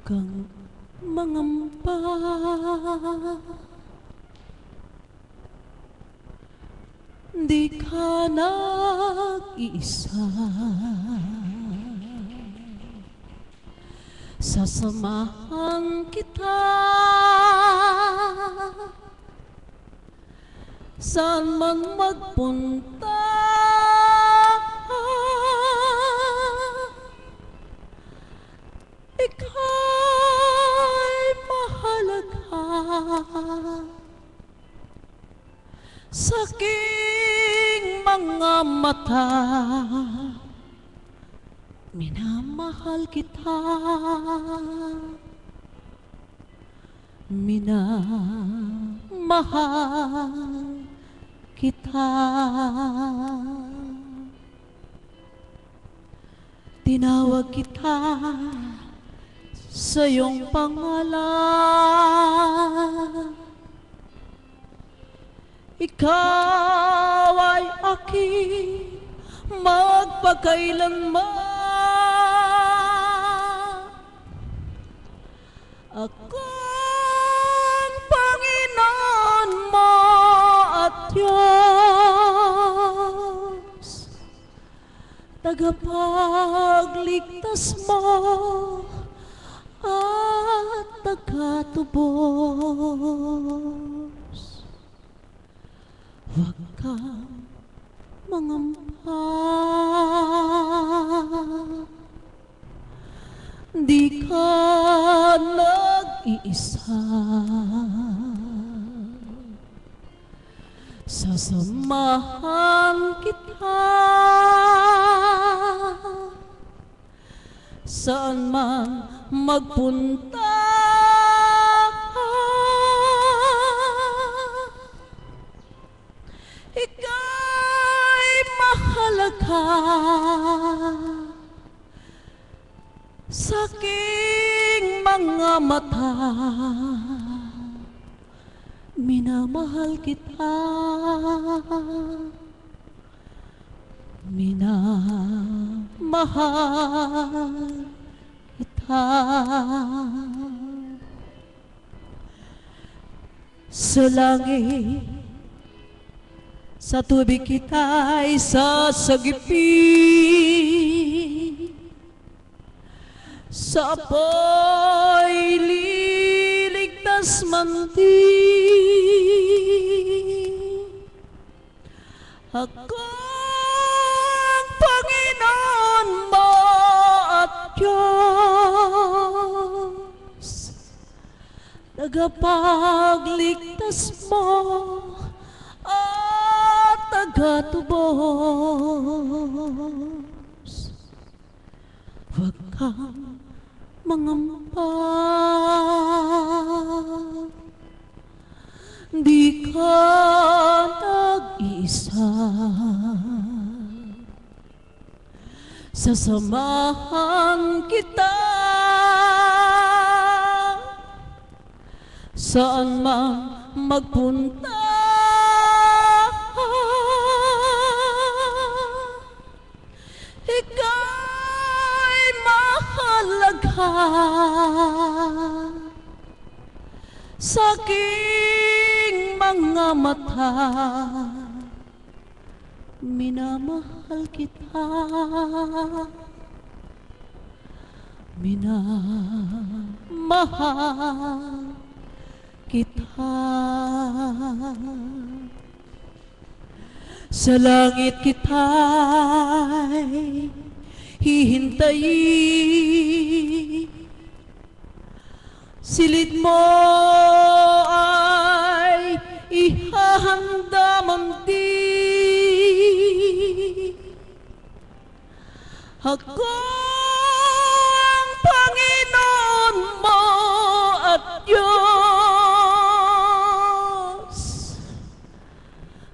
kang mangamba, di ka nag-iisa. Sasamahan kita saan man magpunta. Ika'y mahalaga sa aking mga mata. Minamahal kita, minamahal kita. Tinawag kita sa iyong pangalan. Ikaw ay aking magpakailanman. Ako ang Panginoon mo at Diyos, tagapagligtas mo at tagatubos. Huwag kang mangamba, di ka nag-iisa. Sasamahan kita saan man magpunta. Ika'y mahalaga sa aking mga mata. Minamahal kita, minamahal kita. Sa langit, sa tubig kita'y sasagipin, sa apoy liligtas man din. Ako ang Panginoon mo at Diyos, tagapagligtas mo at tagatubos. Huwag kang mangamba, di ka nag-iisa. Sasamahan kita saan man magpunta. Ika'y mahalaga sa aking mga mata. Minamahal kita, minamahal kita. Sa langit kita'y hihintayin, silid mo ay ihahanda man din. Ako ang Panginoon mo at Diyos,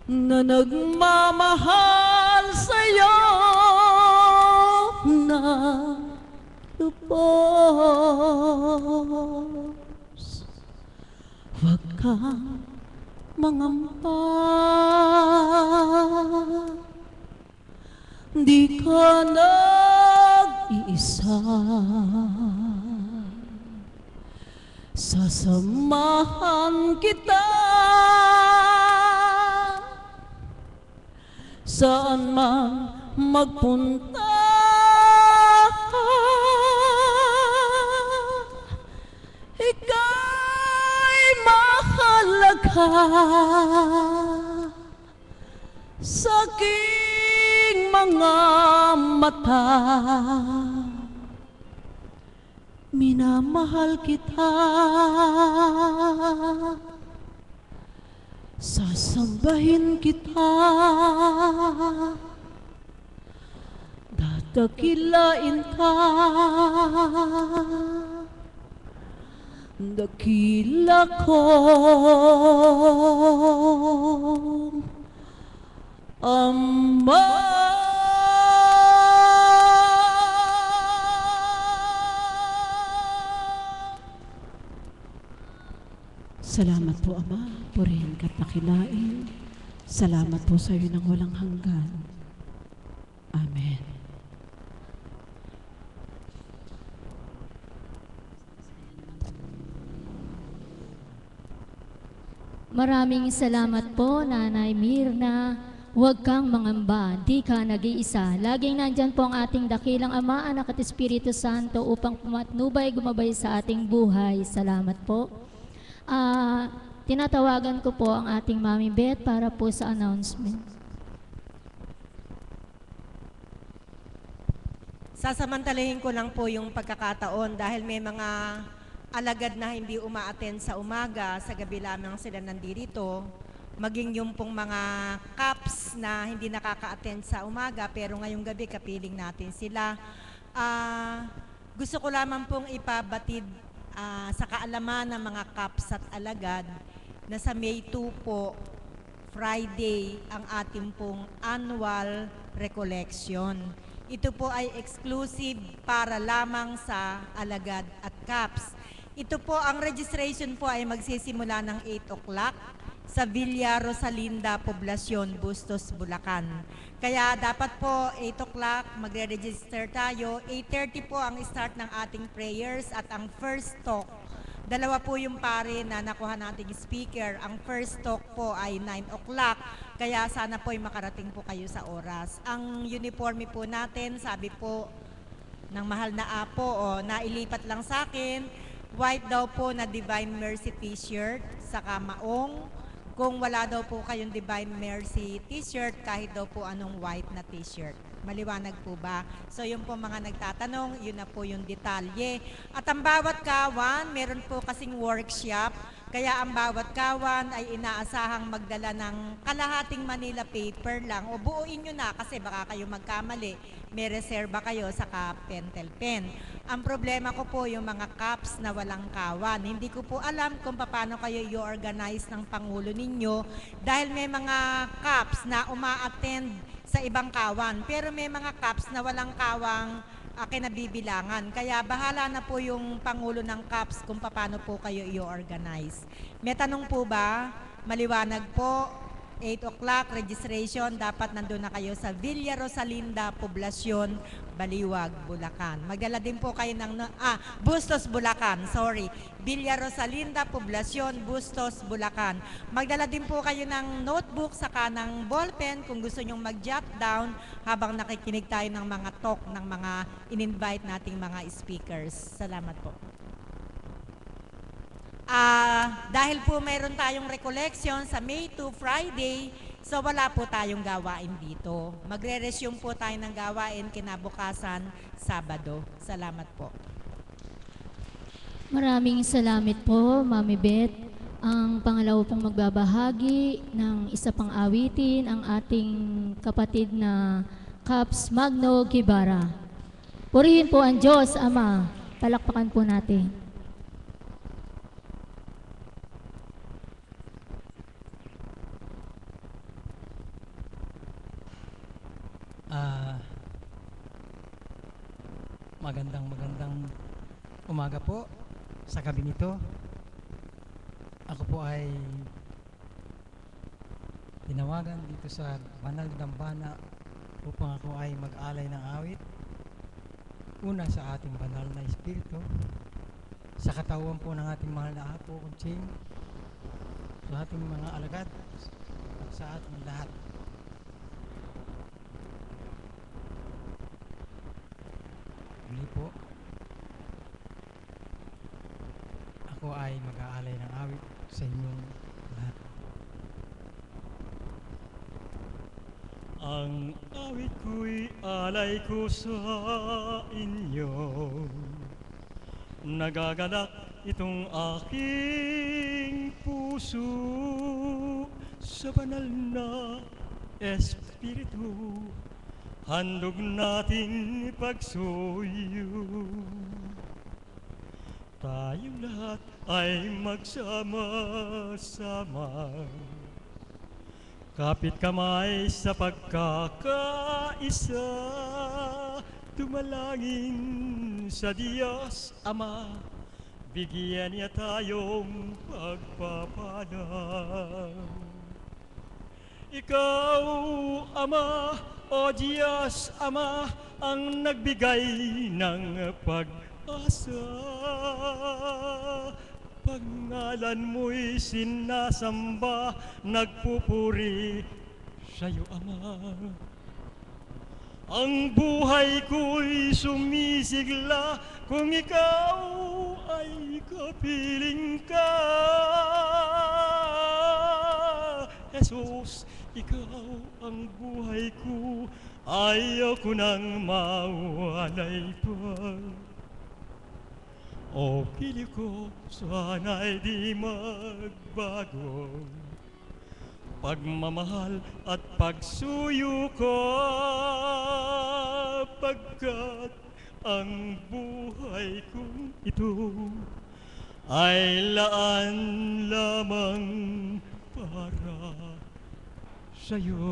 na nagmamahal sa'yo na lubos. Huwag kang mangamba, di ka nag-iisa. sasamahan kita saan man magpunta. Ika'y mahalaga sa aking mga mata. Minamahal kita, sasambahin kita, dadakilain ka, dakila ko Ama. Salamat po, Ama, purihin ka't nakilain. Salamat po sa iyo ng walang hanggan. Amen. Maraming salamat po, Nanay Mirna. Huwag kang mangamba, di ka nag-iisa. Laging nandyan po ang ating dakilang Ama, Anak at Espiritu Santo upang pumatnubay, gumabay sa ating buhay. Salamat po. Tinatawagan ko po ang ating Mami Beth para po sa announcement. Sasamantalahin ko lang po yung pagkakataon dahil may mga alagad na hindi uma-attend sa umaga, sa gabi lamang sila nandirito. Maging yung pong mga caps na hindi nakaka-attend sa umaga pero ngayong gabi kapiling natin sila. Gusto ko lamang pong ipabatid sa kaalaman ng mga caps at alagad na sa May 2 po, Friday, ang ating pong annual recollection. Ito po ay exclusive para lamang sa alagad at caps. Ito po, ang registration po ay magsisimula ng 8 o'clock sa Villa Rosalinda, Poblacion, Bustos, Bulacan. Kaya dapat po 8 o'clock magre-register tayo. 8:30 po ang start ng ating prayers at ang first talk. Dalawa po yung pare na nakuha nating speaker. Ang first talk po ay 9 o'clock. Kaya sana po ay makarating po kayo sa oras. Ang uniforme po natin, sabi po ng mahal na apo, nailipat lang sa akin, white daw po na Divine Mercy t-shirt, saka maong. Kung wala daw po kayong Divine Mercy t-shirt, kahit daw po anong white na t-shirt. Maliwanag po ba? So yung po mga nagtatanong, yun na po yung detalye. At ang bawat kawan, meron po kasing workshop. Kaya ang bawat kawan ay inaasahang magdala ng kalahating Manila paper lang. O buuin nyo na kasi baka kayo magkamali. May reserba kayo sa pentel pen. Ang problema ko po yung mga caps na walang kawan. Hindi ko po alam kung paano kayo i-organize ng Pangulo ninyo dahil may mga caps na uma-attend sa ibang kawan. Pero may mga caps na walang kawang kinabibilangan. Kaya bahala na po yung Pangulo ng CAPS kung paano po kayo i-organize. May tanong po ba? Maliwanag po. 8 o'clock, registration, dapat nandun na kayo sa Villa Rosalinda, Poblacion, Baliwag, Bulacan. Magdala din po kayo ng, Bustos, Bulacan, sorry. Villa Rosalinda, Poblacion, Bustos, Bulacan. Magdala din po kayo ng notebook saka ng ballpen kung gusto nyong mag-jot down habang nakikinig tayo ng mga talk ng mga in-invite nating mga speakers. Salamat po. Dahil po mayroon tayong recollection sa May 2 Friday, so wala po tayong gawain dito. Magre-resume po tayo ng gawain kinabukasan, Sabado. Salamat po. Maraming salamat po, Mami Beth. Ang pangalawa pong magbabahagi ng isa pang awitin, ang ating kapatid na Caps Magno Guevara. Purihin po ang Diyos, Ama. Palakpakan po natin. Magandang umaga po sa gabi nito. Ako po ay tinawagan dito sa Banal na Dambana upang ako ay mag-alay ng awit. Una sa ating banal na espiritu, sa katawan po ng ating mahal na apo, Kunching, sa ating mga alagad, at sa ating lahat. Muli po, ako ay mag-aalay ng awit sa inyong lahat. Ang awit ko'y alay ko sa inyo. Nagagalak itong aking puso sa banal na Espiritu. Handog nating pagsuyo. Tayong lahat ay magsama-sama. Kapit kamay sa pagkakaisa, tumalangin sa Diyos Ama, bigyan niya tayong pagpapala. Ikaw, Ama, o Diyos Ama, ang nagbigay ng pag-asa. Pangalan mo'y sinasamba, nagpupuri sa'yo, Ama. Ang buhay ko'y sumisigla kung ikaw ay kapiling ka. Jesus, ikaw ang buhay ko, ayaw ko nang mawalay pa. O pili ko, sana'y di magbago. Pagmamahal at pagsuyo ko, pagkat ang buhay kong ito ay laan lamang para sa'yo.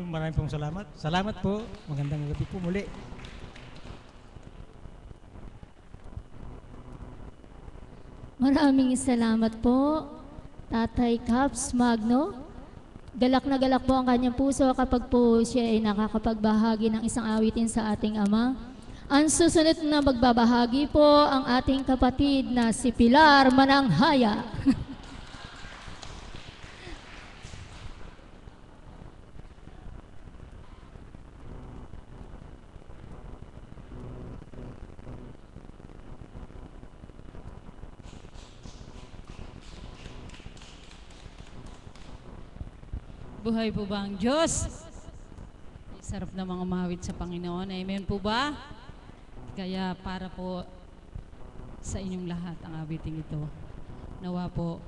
Maraming pong salamat. Salamat po. Magandang gabi po muli. Maraming salamat po, Tatay Caps Magno. Galak na galak po ang kanyang puso kapag po siya ay nakakapagbahagi ng isang awitin sa ating Ama. Ang susunod na magbabahagi po ang ating kapatid na si Pilar Mananghaya. Buhay po ba ang Diyos? Sarap namang umawit sa Panginoon. Amen po ba? Kaya para po sa inyong lahat ang awiting ito. Nawa po,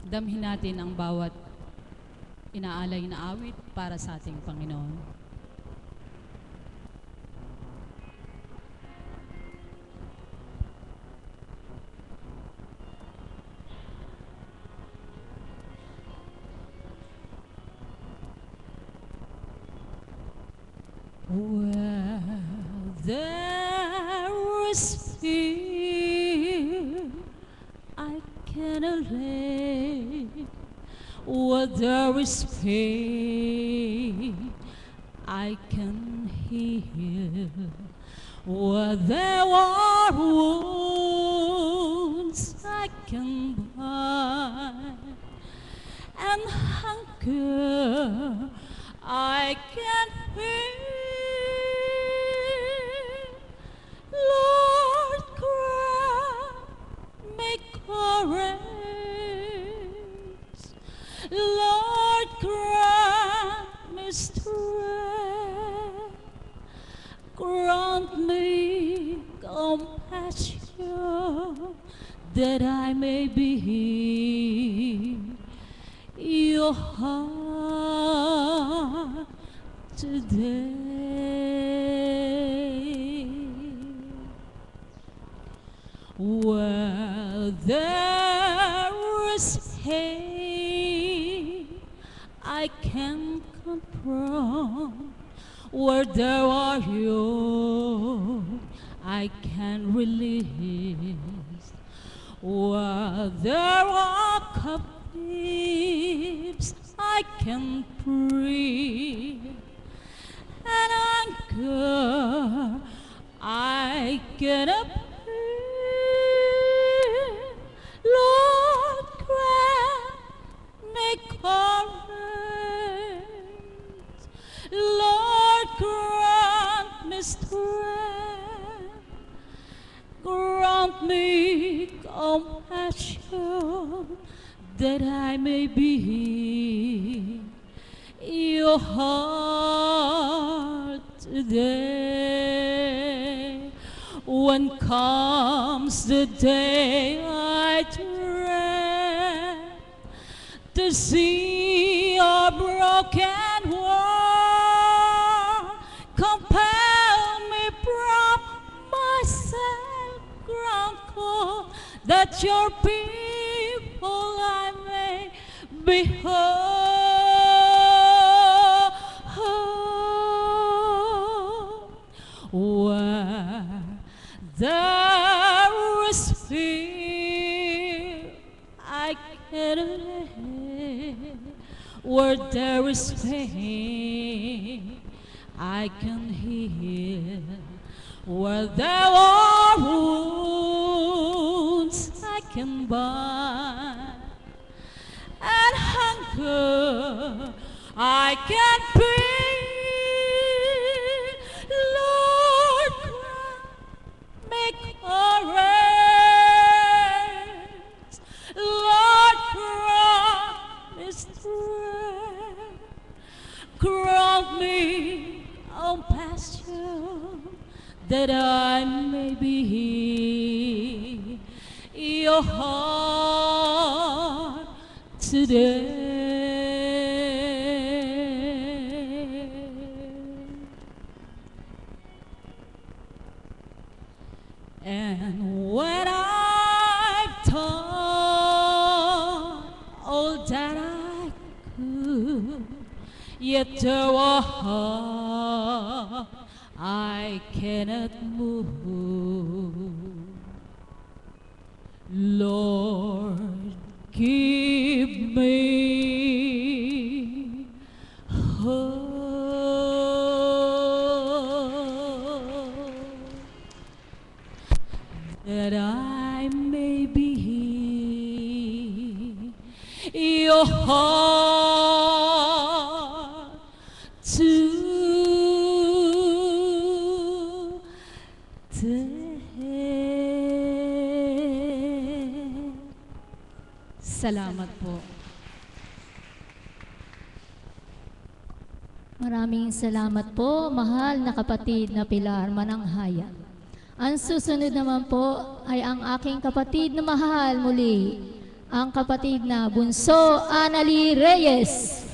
damhin natin ang bawat inaalay na awit para sa ating Panginoon. Where there is fear, I can allay. Where there is pain, I can heal. Where there are wounds, I can bind. And hunger, I can feel. Lord, grant me courage. Lord, grant me strength. Grant me compassion that I may be your heart today. Where there is hate, I can confront. Where there are you, I can release. Where there are captives, I can free. And anger, I cannot bear. Lord, grant me courage. Lord, grant me strength. Grant me compassion that I may be your heart today. When comes the day I dread to see your broken world, compel me from myself, grant God that your people I may be whole. Where there is fear, I cannot live. Where there is pain, I can heal. Where there are wounds, I can bind. And hunger, I can feed. Lord, grant me courage. Lord, grant me strength. Grant me compassion that I may be your heart today. And when I've done all that I could, yet there are heart I cannot move. Lord, give me hope that I may be your heart today. Salamat po. Maraming salamat po, mahal na kapatid na Pilar Mananghaya. Ang susunod naman po ay ang aking kapatid na mahal muli, ang kapatid na Bunso Annalie Reyes.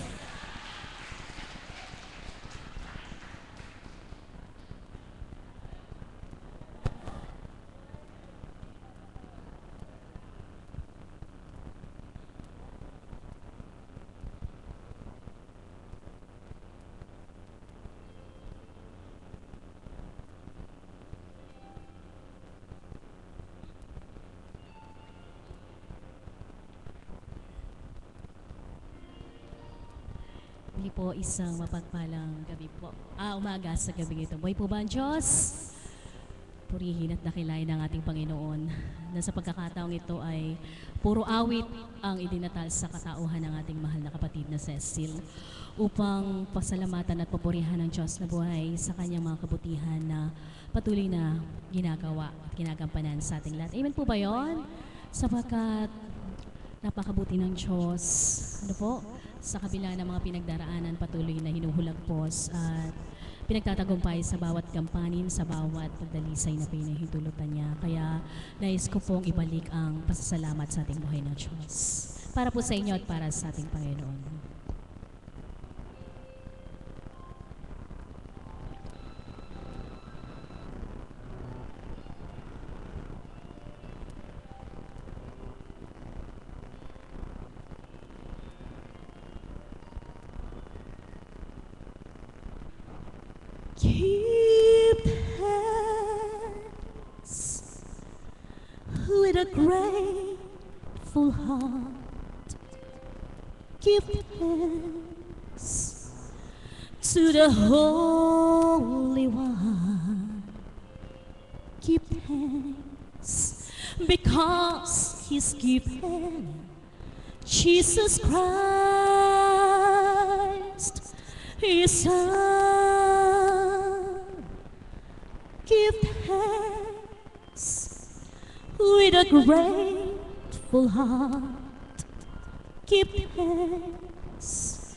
Muli po, isang mapagpalang gabi po. Umaga sa gabi ito. Buhay po ba ang Diyos? Purihin at dakilain ng ating Panginoon na sa pagkakataong ito ay puro awit ang idinatal sa katauhan ng ating mahal na kapatid na Cecil upang pasalamatan at papurihan ng Diyos na buhay sa kanyang mga kabutihan na patuloy na ginagawa at ginagampanan sa ating lahat. Amen po ba yun? Sapagkat napakabuti ng Diyos. Ano po? Sa kabila ng mga pinagdaraanan, patuloy na hinuhulagpos at pinagtatagumpay sa bawat kampanin, sa bawat pagdalisay na pinahintulutan niya. Kaya nais ko pong ibalik ang pasasalamat sa ating buhay ng Diyos. Para po sa inyo at para sa ating Panginoon. Keep hands with a grateful heart. Give thanks to the Holy One. give thanks because He's given Jesus Christ, His Son. Give thanks with a grateful heart. Give thanks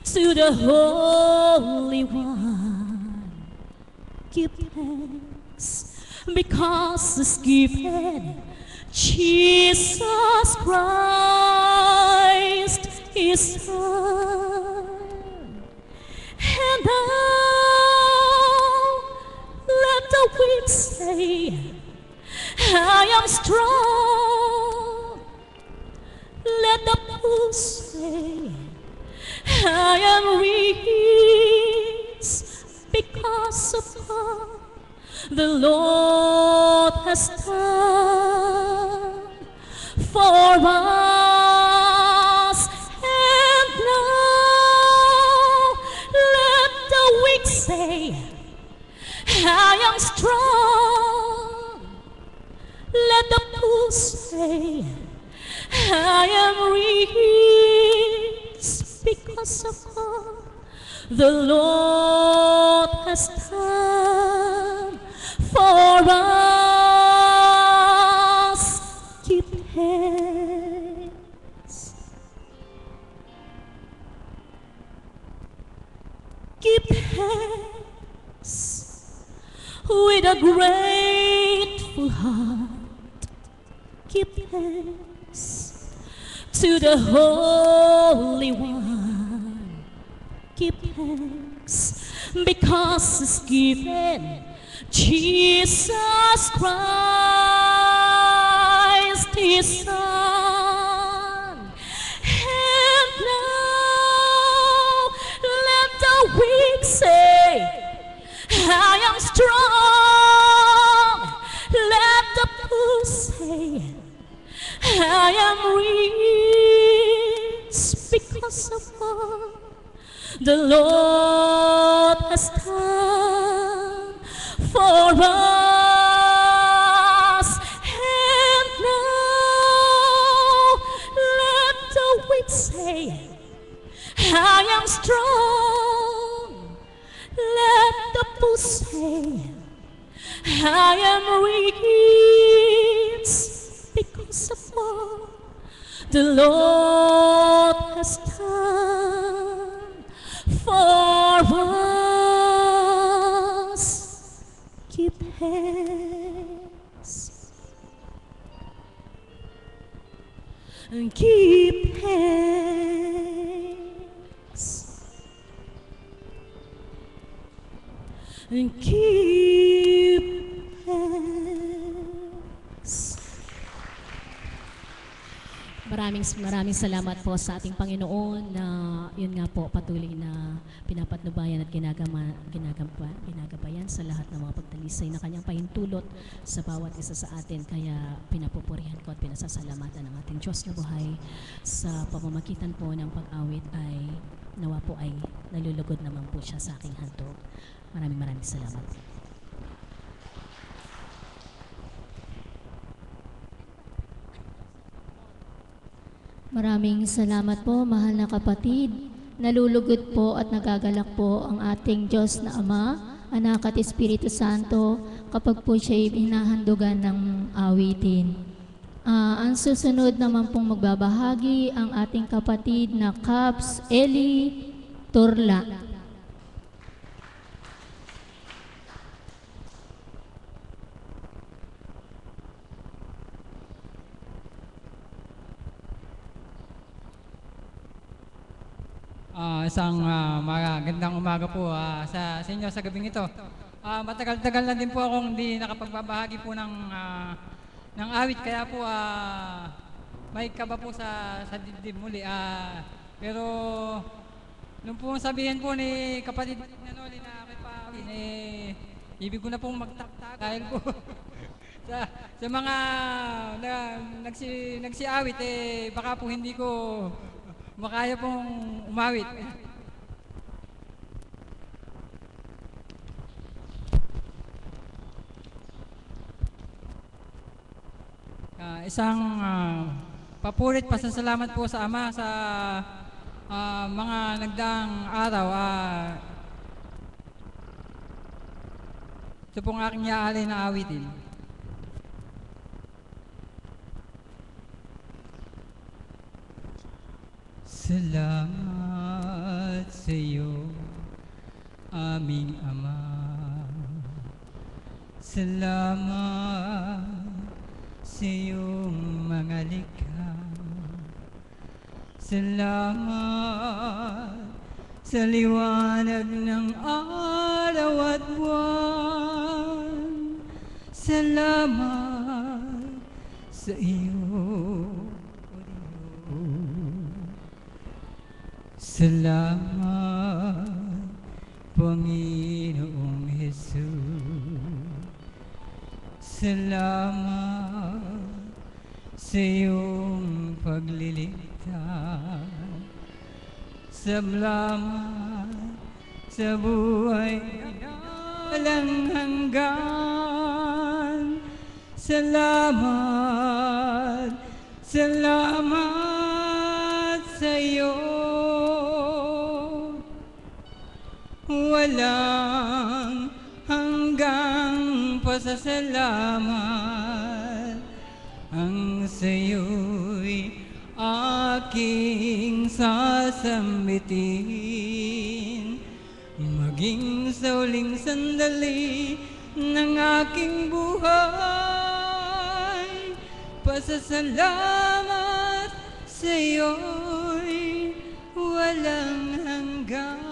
to the Holy One. Give thanks because He's given Jesus Christ, His Son. And now let the weak say, I am strong. Let the poor say, I am rich because of all the Lord has done for us. And now let the weak say, I am strong. Let the poor say, I am rich because of all the Lord has done for us. Give thanks. Give thanks with a grateful heart. Give thanks to the Holy One. Give thanks because He's given Jesus Christ, His Son. And now let the weak say, I am strong. Let the poor say, I am rich because of all the Lord has done for us. And now let the weak say, I am strong. Let the poor say, I am rich because of all the Lord has done for us. Give thanks. Give thanks. Give thanks. Maraming salamat po sa ating Panginoon na yun nga po patuloy na pinapatnubayan at ginagabayan sa lahat ng mga pagtalisay na kanyang pahintulot sa bawat isa sa atin. Kaya pinapupurihan ko at pinasasalamatan ng ating Diyos na buhay sa pamamagitan po ng pag-awit ay nawa po ay nalulugod naman po siya sa aking handog. Maraming salamat. Maraming salamat po, mahal na kapatid. Nalulugod po at nagagalak po ang ating Diyos na Ama, Anak at Espiritu Santo kapag po siya'y hinahandugan ng awitin. Ang susunod naman pong magbabahagi ang ating kapatid na Caps Eli Turla. Isang magandang umaga po sa inyo sa gabing ito. Matagal-tagal na din po akong hindi nakapagbabahagi po ng awit, kaya po may kaba po sa dibdib muli. Pero nung po sabihin po ni kapatid Nanoli na ako'y paawit, ibig ko na pong magtaktak dahil po sa mga nagsiawit, baka po hindi ko makaya pong umawit. isang papurit pasasalamat po sa Ama sa mga nagdaang araw. Ito pong aking iaalay na awitin. Salamat sa iyo, aming Ama. Salamat sa iyong mga likha. Salamat sa liwanag ng araw at buwan. Salamat sa iyo, O Diyos. Salamat, Panginoong Jesus. Salamat sa iyong pagliligtas. Salamat sa buhay na walang hanggan. Salamat, salamat sa iyo. Walang hanggang pasasalamat ang sa'yo'y aking sasambitin, maging sa huling sandali ng aking buhay. Pasasalamat sa'yo'y walang hanggan.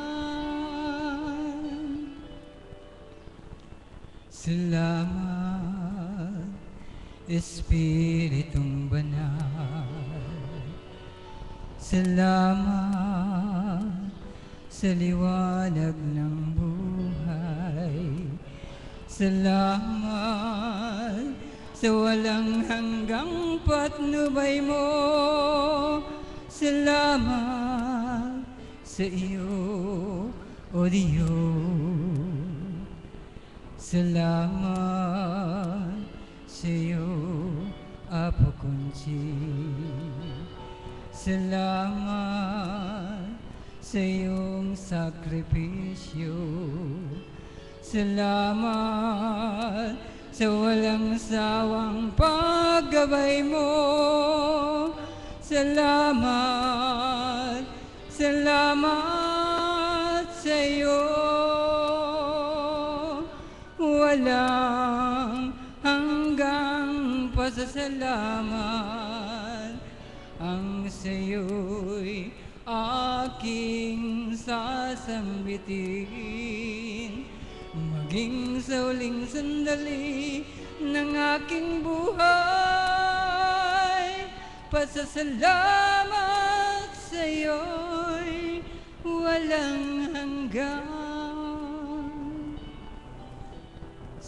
Salamat, Espiritong Banal. Salamat sa liwanag ng buhay. Salamat sa walang hanggang patnubay mo. Salamat sa iyo, O Diyos. Salamat sa iyo, Apo Conchi. Salamat sa iyong sakripisyo. Salamat sa walang sawang paggabay mo. Salamat, salamat sa iyo. Walang hanggang pasasalamat ang sa'yo'y aking sasambitin, maging sa huling sandali ng aking buhay. Pasasalamat sa'yo'y walang hanggan.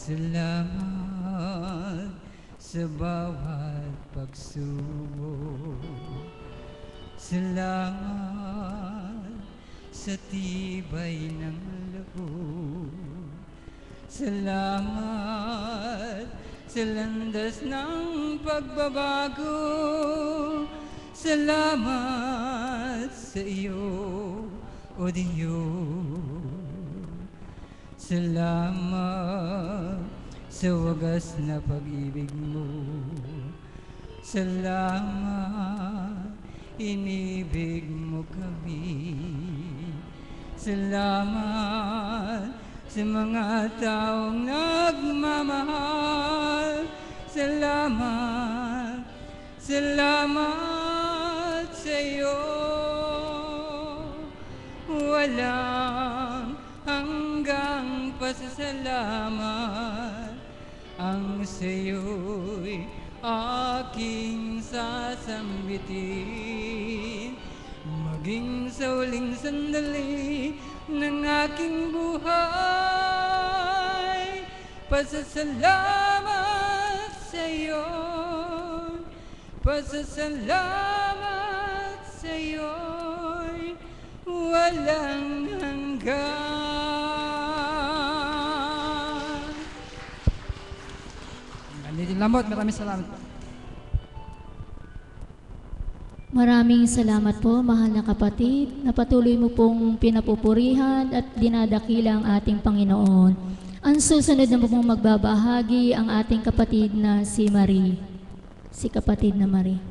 Salamat sa bawat pagsubok. Salamat sa tibay ng loob. Salamat sa landas ng pagbabago. Salamat sa iyo, O Diyos. Salamat sa wagas na pag-ibig mo. Salamat, inibig mo kami. Salamat sa mga taong nagmamahal. Salamat, salamat sa iyo. Walang hanggang pasasalamat ang sa'yo'y aking sasambitin, maging sa huling sandali ng aking buhay. Pasasalamat sa'yo, pasasalamat sa'yo'y walang hanggan. Ganito lamot, maraming salamat. Maraming salamat po, mahal na kapatid, na patuloy mo pong pinapupurihan at dinadakila ang ating Panginoon. Ang susunod na po pong magbabahagi ang ating kapatid na si Marie. Si kapatid na Marie.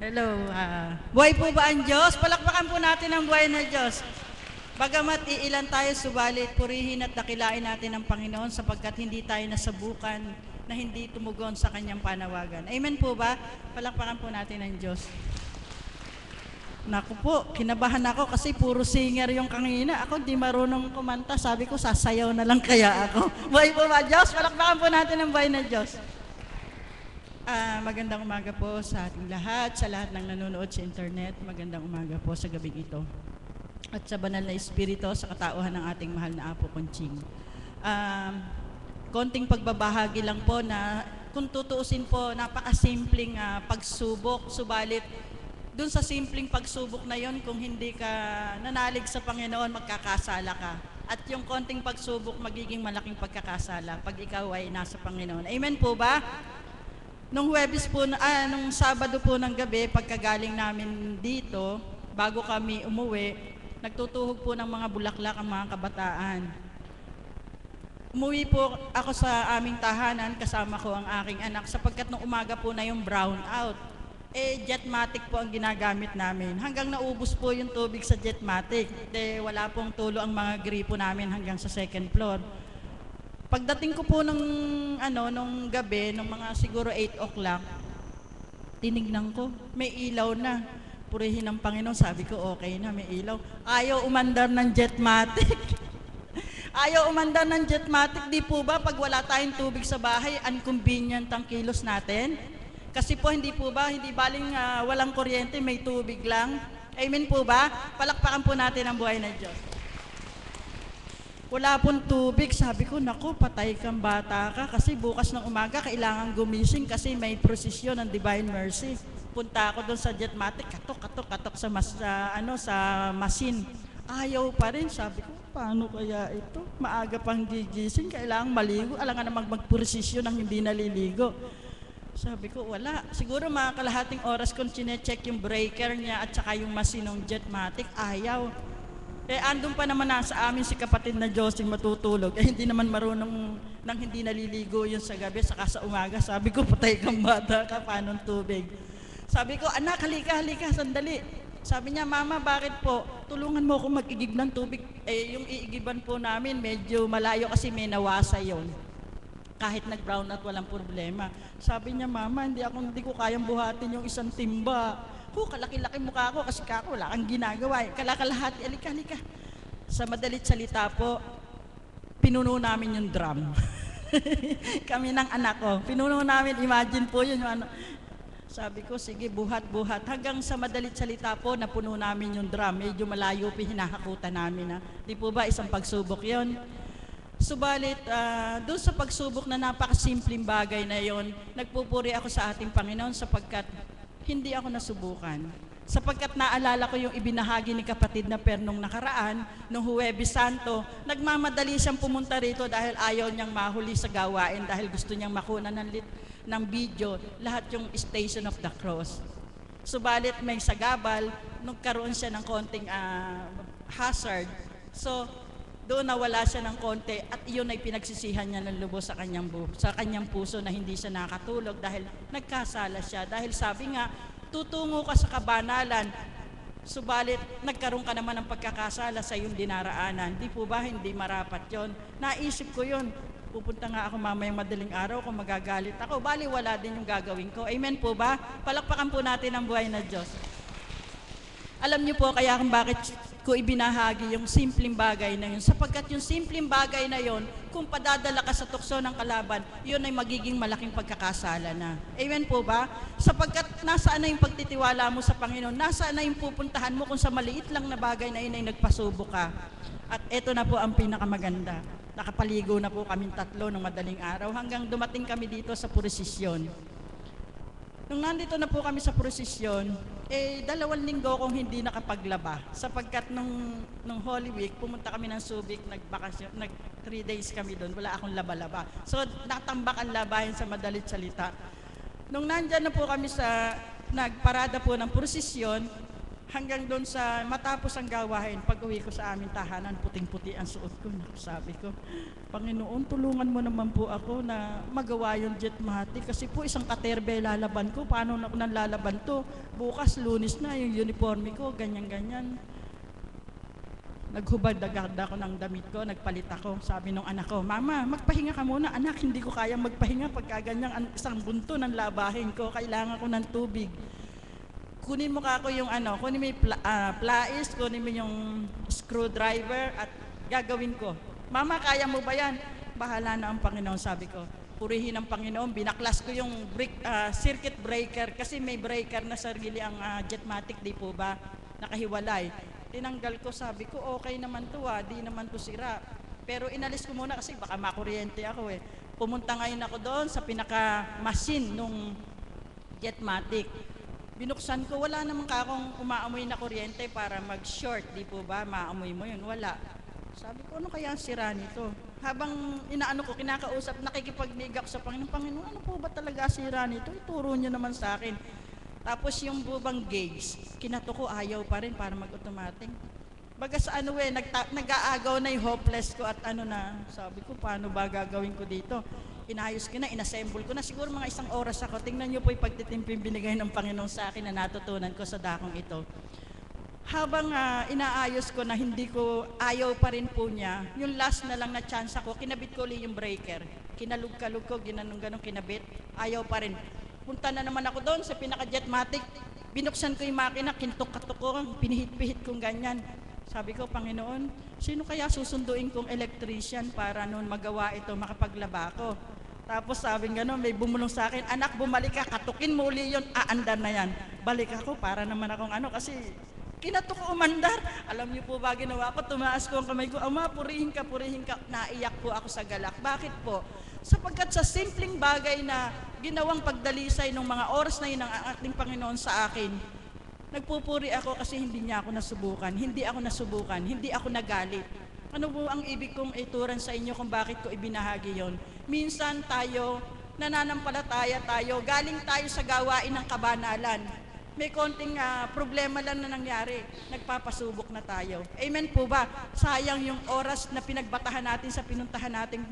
Hello. Buhay po ba ang Diyos? Palakpakan po natin ang buhay na Diyos. Bagamat iilan tayo, subalit purihin at dakilain natin ang Panginoon sapagkat hindi tayo nasabukan na hindi tumugon sa kanyang panawagan. Amen po ba? Palakpakan po natin ang Diyos. Naku po, kinabahan ako kasi puro singer yung kanina. Ako di marunong kumanta. Sabi ko, sasayaw na lang kaya ako. Buhay po ba Diyos? Palakpakan po natin ang buhay na Diyos. Magandang umaga po sa ating lahat, sa lahat ng nanonood sa internet. Magandang umaga po sa gabing ito. At sa banal na espiritu, sa katauhan ng ating mahal na Apo Conching. Konting pagbabahagi lang po na kung tutuusin po, napakasimpleng pagsubok, subalit dun sa simpleng pagsubok na yon, kung hindi ka nanalig sa Panginoon, magkakasala ka. At yung konting pagsubok, magiging malaking pagkakasala pag ikaw ay nasa Panginoon. Amen po ba? Nung Huwebes po, nung Sabado po ng gabi, pagkagaling namin dito, bago kami umuwi, nagtutuhog po ng mga bulaklak ang mga kabataan. Umuwi po ako sa aming tahanan, kasama ko ang aking anak, sapagkat nung umaga po na yung brown out. Jetmatic po ang ginagamit namin. Hanggang naubos po yung tubig sa Jetmatic. Wala pong tulo ang mga gripo namin hanggang sa second floor. Pagdating ko po nung gabi, nung mga siguro 8 o'clock, tinignan ko, may ilaw na. Purihin ng Panginoon, sabi ko, okay na, may ilaw. Ayaw umandar ng Jetmatic. Ayaw umandar ng Jetmatic, di po ba pag wala tayong tubig sa bahay, inconvenient ang kilos natin? Kasi po, hindi po ba, hindi baling walang kuryente, may tubig lang. Amen po ba? Palakpakan po natin ang buhay na Diyos. Wala pong tubig, sabi ko, naku, patay kang bata ka kasi bukas ng umaga kailangan gumising kasi may prosesyon ng Divine Mercy. Punta ako doon sa Jetmatic, katok sa machine. Ayaw pa rin, sabi ko, paano kaya ito? Maaga pang gigising, kailangan maligo, alangan namang magprosesyon ng hindi naliligo. Sabi ko, wala. Siguro mga kalahating oras kung chinecheck yung breaker niya at saka yung machine ng Jetmatic, ayaw. Andun pa naman sa amin si kapatid na Josing matutulog. Hindi naman marunong nang hindi naliligo yun sa gabi, saka sa umaga. Sabi ko, patay kang bata ka, paano tubig? Sabi ko, anak, halika, sandali. Sabi niya, mama, bakit po? Tulungan mo ako mag-igib ng tubig. Yung iigiban po namin, medyo malayo kasi may nawasa yon. Kahit nag-brown out, walang problema. Sabi niya, mama, hindi ko kayang buhatin yung isang timba. Kalaki-laki mukha ko kasi kako, wala kang ginagawa. Kalakalahati, halika. Sa madalit salita po, pinuno namin yung drum. Kami ng anak ko. Pinuno namin, imagine po yun. Sabi ko, sige, buhat. Hanggang sa madalit salita po, napuno namin yung drum. Medyo malayo po, hinahakutan namin. Di po ba, isang pagsubok yon? Subalit, doon sa pagsubok na napakasimpleng bagay na yon, nagpupuri ako sa ating Panginoon sapagkat hindi ako nasubukan. Sapagkat naalala ko yung ibinahagi ni kapatid na Pernong nakaraan, nung Huwebes Santo, nagmamadali siyang pumunta rito dahil ayaw niyang mahuli sa gawain, dahil gusto niyang makuna ng video, lahat yung Station of the Cross. Subalit may sagabal, nagkaroon siya ng konting hazard. So, doon nawala siya ng konti at iyon ay pinagsisihan niya ng lubos sa kanyang puso na hindi siya nakatulog dahil nagkasala siya. Dahil sabi nga, tutungo ka sa kabanalan, subalit nagkaroon ka naman ng pagkakasala sa iyong dinaraanan. Di po ba hindi marapat yon? Naisip ko yon. Pupunta nga ako mamayang madaling araw kung magagalit ako. Bali, wala din yung gagawin ko. Amen po ba? Palakpakan po natin ang buhay na Diyos. Alam niyo po kaya kung bakit ko ibinahagi yung simpleng bagay na yun. Sapagkat yung simpleng bagay na yun, kung padadala ka sa tukso ng kalaban, yun ay magiging malaking pagkakasala na. Amen po ba? Sapagkat nasaan na yung pagtitiwala mo sa Panginoon, nasaan na yung pupuntahan mo kung sa maliit lang na bagay na yun ay nagpasubok ka. At eto na po ang pinakamaganda. Nakapaligo na po kaming tatlo ng madaling araw hanggang dumating kami dito sa prosesyon. Nung nandito na po kami sa prosesyon, 2 linggo kong hindi nakapaglaba sapagkat nung Holy Week pumunta kami ng Subic, nagbakasyon, 3 days kami doon, wala akong laba-laba. So natambak ang labahin sa madalit salita. Nung nandyan na po kami sa nagparada po ng prosesyon, hanggang doon sa matapos ang gawain, pag-uwi ko sa aming tahanan, puting-puti ang suot ko. Sabi ko, Panginoon, tulungan mo naman po ako na magawa yung Jetmatic kasi po isang katerbe lalaban ko. Paano na ako nang lalaban to? Bukas, Lunes na, yung uniforme ko, ganyan-ganyan. Naghubad-agad ako ng damit ko, nagpalit ako. Sabi nung anak ko, Mama, magpahinga ka muna. Anak, hindi ko kaya magpahinga pagka ganyang isang bunto ng labahin ko. Kailangan ko ng tubig. Kunin mo kako yung kunin mo yung plais, kunin mo yung screwdriver at gagawin ko. Mama, kaya mo ba yan? Bahala na ang Panginoon, sabi ko. Purihin ang Panginoon. Binaklas ko yung circuit breaker kasi may breaker na sarili ang Jetmatic, di po ba? Nakahiwalay. Tinanggal ko, sabi ko, okay naman to di naman to sira. Pero inalis ko muna kasi baka makuryente ako Pumunta ngayon ako doon sa pinaka-machine nung Jetmatic. Binuksan ko, wala naman kakong umaamoy na kuryente para mag-short, di po ba? Maamoy mo yun, wala. Sabi ko, ano kaya ang sira nito? Habang kinakausap, nakikipagnig ako sa Panginoon, Panginoon, ano po ba talaga sira nito? Ituro niyo naman sa akin. Tapos yung bubang gauge, kinato ko, ayaw pa rin para mag-automatic. Baga sa nag-aagaw na yung hopeless ko at sabi ko, paano ba gagawin ko dito? Inayos ko na, inassemble ko na, siguro mga 1 oras ako. Tingnan niyo po yung pagtitimpim binigay ng Panginoon sa akin na natutunan ko sa dakong ito. Habang inaayos ko na hindi ko ayaw pa rin po niya, yung last na lang na chance ako, kinabit ko ulit yung breaker. Kinalug-kalug ko, ginanong-ganong kinabit, ayaw pa rin. Punta na naman ako doon sa pinaka-Jetmatic, binuksan ko yung makina, kintok-katok ko, pinihit-pihit kong ganyan. Sabi ko, Panginoon, sino kaya susunduin kong electrician para noon magawa ito, makapaglaba ko? Tapos sabi gano'n, may bumulong sa akin, anak, bumalik ka, katukin mo uli yun, aandar na yan. Balik ako para naman akong kasi kinatok ko umandar. Alam niyo po ba ginawa ko, tumaas ko ang kamay ko, Ama, purihin ka, naiyak po ako sa galak. Bakit po? Sapagkat sa simpleng bagay na ginawang pagdalisay ng mga oras na yun ng ating Panginoon sa akin, nagpupuri ako kasi hindi niya ako nasubukan, hindi ako nagalit. Ano po ang ibig kong ituran sa inyo kung bakit ko ibinahagi yon? Minsan tayo, nananampalataya tayo, galing tayo sa gawain ng kabanalan. May konting problema lang na nangyari, nagpapasubok na tayo. Amen po ba? Sayang yung oras na pinagbatahan natin sa pinuntahan nating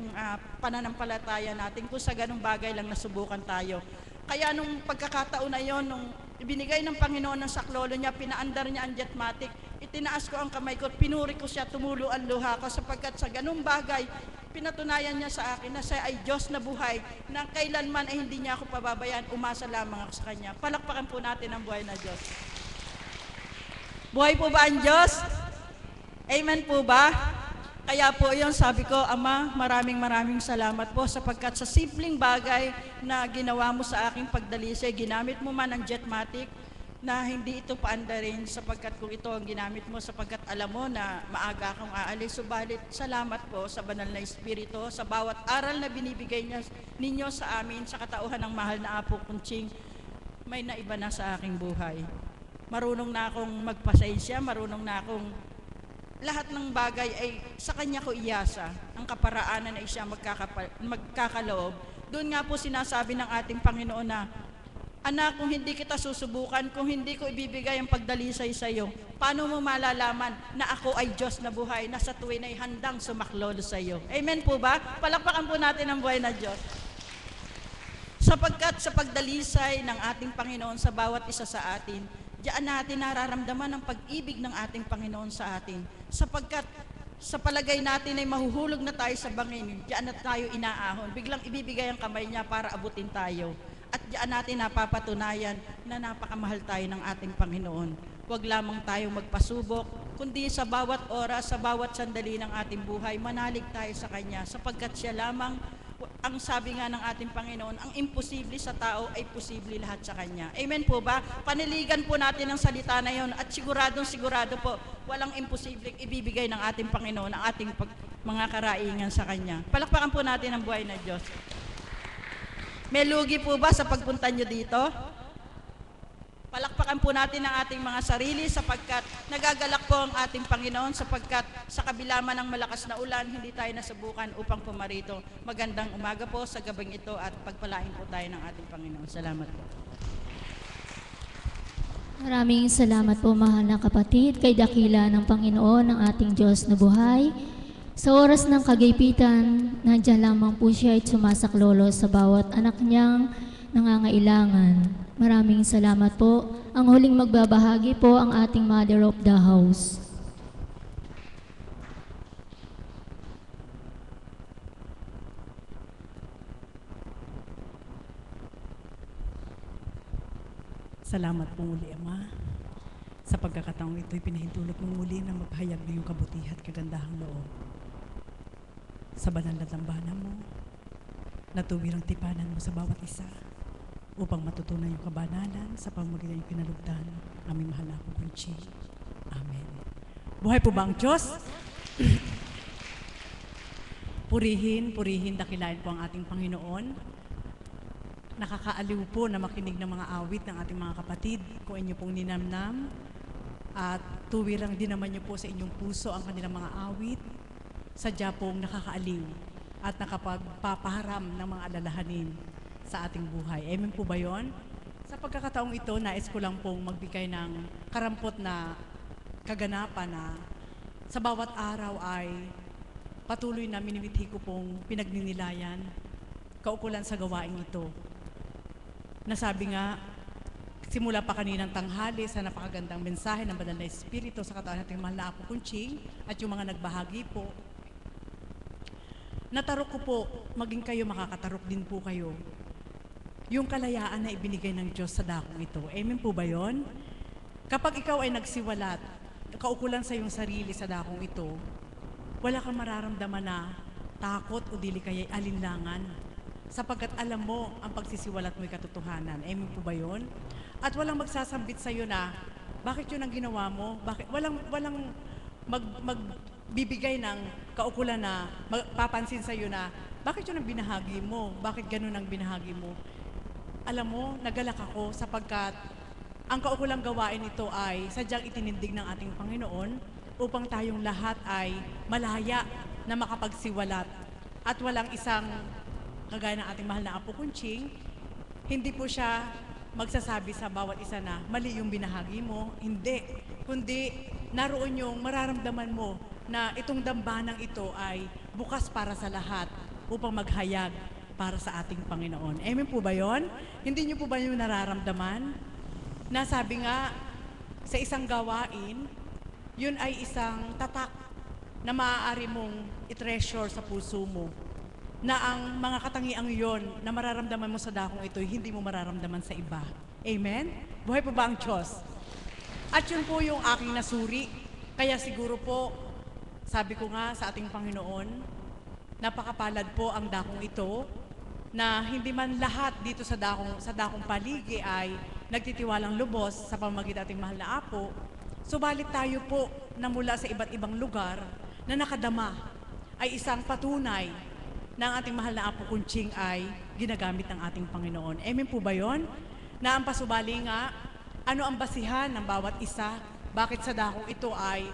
pananampalataya natin kung sa ganung bagay lang nasubukan tayo. Kaya nung pagkakataon na yon, nung ibinigay ng Panginoon ng saklolo niya, pinaandar niya ang Jetmatic, itinaas ko ang kamay ko, pinuri ko siya, tumulo ang luha ko sapagkat sa ganung bagay, pinatunayan niya sa akin na siya ay Diyos na buhay, na kailanman ay hindi niya ako pababayaan, umasa lamang ako sa Kanya. Palakpakan po natin ang buhay na Diyos. Buhay po ba ang Diyos? Amen po ba? Kaya po yun, sabi ko, Ama, maraming salamat po sapagkat sa simpleng bagay na ginawa mo sa aking pagdalisay, ginamit mo man ang Jetmatic, na hindi ito paandarin sapagkat kung ito ang ginamit mo sapagkat alam mo na maaga kang aalis. Subalit, salamat po sa banal na Espiritu, sa bawat aral na binibigay ninyo sa amin, sa katauhan ng mahal na Apo Kunching, may naiba na sa aking buhay. Marunong na akong magpasensya, marunong na akong lahat ng bagay ay sa Kanya ko iyasa. Ang kaparaanan ay siya magkakaloob. Doon nga po sinasabi ng ating Panginoon na, Anak, kung hindi kita susubukan, kung hindi ko ibibigay ang pagdalisay sa iyo, paano mo malalaman na ako ay Diyos na buhay, na sa tuwin ay handang sumaklolo sa iyo? Amen po ba? Palakpakan po natin ang buhay na Diyos. Sapagkat sa pagdalisay ng ating Panginoon sa bawat isa sa atin, diyan natin nararamdaman ang pag-ibig ng ating Panginoon sa atin. Sapagkat sa palagay natin ay mahuhulog na tayo sa bangin, diyan na tayo inaahon, biglang ibibigay ang kamay niya para abutin tayo. At diyan natin napapatunayan na napakamahal tayo ng ating Panginoon. Huwag lamang tayong magpasubok, kundi sa bawat oras, sa bawat sandali ng ating buhay, manalig tayo sa Kanya, sapagkat siya lamang, ang sabi nga ng ating Panginoon, ang imposible sa tao ay posible lahat sa Kanya. Amen po ba? Paniligan po natin ang salita na yon at sigurado po, walang imposibleng ibibigay ng ating Panginoon ang ating mga karaingan sa Kanya. Palakpakan po natin ang buhay na Diyos. May lugi po ba sa pagpunta nyo dito? Palakpakan po natin ang ating mga sarili sapagkat nagagalak po ang ating Panginoon sapagkat sa kabila man ng malakas na ulan, hindi tayo nasubukan upang pumarito. Magandang umaga po sa gabing ito at pagpalain po tayo ng ating Panginoon. Salamat po. Maraming salamat po mahal na kapatid kay dakila ng Panginoon ng ating Diyos na buhay. Sa oras ng kagipitan, nandiyan lamang po siya at sumasaklolo sa bawat anak niyang nangangailangan. Maraming salamat po. Ang huling magbabahagi po ang ating Mother of the House. Salamat po muli, Ama. Sa pagkakataong ito'y pinahintulot mong muli na maghayag ng iyong kabutihan at kagandahang loob. Sa banal na dambana mo, natuwirang tipanan mo sa bawat isa upang matutunan yung kabanalan sa pamamagitan ng kinalugdan aming mahal na Apo Kunchi. Amen. Buhay po ba ang Diyos? Purihin, dakilain po ang ating Panginoon. Nakakaaliw po na makinig ng mga awit ng ating mga kapatid kung inyo pong ninamnam at tuwirang din naman niyo po sa inyong puso ang kanilang mga awit. Sadya pong nakakaaliw at nakapagpapaharam ng mga alalahanin sa ating buhay. Amen po ba yun? Sa pagkakataong ito, nais ko lang pong magbigay ng karampot na kaganapan na sa bawat araw ay patuloy na minimithi ko pong pinagninilayan kaukulan sa gawaing ito. Nasabi nga, simula pa kaninang tanghali sa napakagandang mensahe ng Banal na Espiritu sa katawan nating mahal na Apo Kunching at yung mga nagbahagi po. Natarok ko po, maging kayo makakatarok din po kayo. Yung kalayaan na ibinigay ng Diyos sa dakong ito. Amen po ba yun? Kapag ikaw ay nagsiwalat, kaukulan sa iyong sarili sa dakong ito, wala kang mararamdaman na takot o dili kaya'y alinlangan. Sapagkat alam mo ang pagsisiwalat mo'y katotohanan. Amen po ba yun? At walang magsasambit sa iyo na, bakit yun ang ginawa mo? Bakit? Walang magbibigay ng kaukulan na papansin sa iyo na, bakit yun ang binahagi mo? Bakit ganun ang binahagi mo? Alam mo, nagalak ako sapagkat ang kaukulang gawain ito ay sadyang itinindig ng ating Panginoon upang tayong lahat ay malaya na makapagsiwalat at walang isang kagaya ng ating mahal na Apo Kunching, hindi po siya magsasabi sa bawat isa na mali yung binahagi mo, hindi. Kundi naroon yung mararamdaman mo na itong dambanang ito ay bukas para sa lahat upang maghayag para sa ating Panginoon. Amen po ba yun? Hindi niyo po ba yung nararamdaman? Nasabi nga, sa isang gawain, yun ay isang tatak na maaari mong i-treasure sa puso mo na ang mga katangiang yon na mararamdaman mo sa dakong ito, hindi mo mararamdaman sa iba. Amen? Buhay po ba ang Diyos? At yun po yung aking nasuri. Kaya siguro po, sabi ko nga sa ating Panginoon, napakapalad po ang dakong ito na hindi man lahat dito sa dakong paligi ay nagtitiwalang lubos sa pamamagitan ating mahal na Apo. Subalit tayo po na mula sa iba't ibang lugar na nakadama ay isang patunay na ang ating mahal na Apo Kunching ay ginagamit ng ating Panginoon. Amen po ba yun? Na ang pasubali nga, ano ang basihan ng bawat isa? Bakit sa dakong ito ay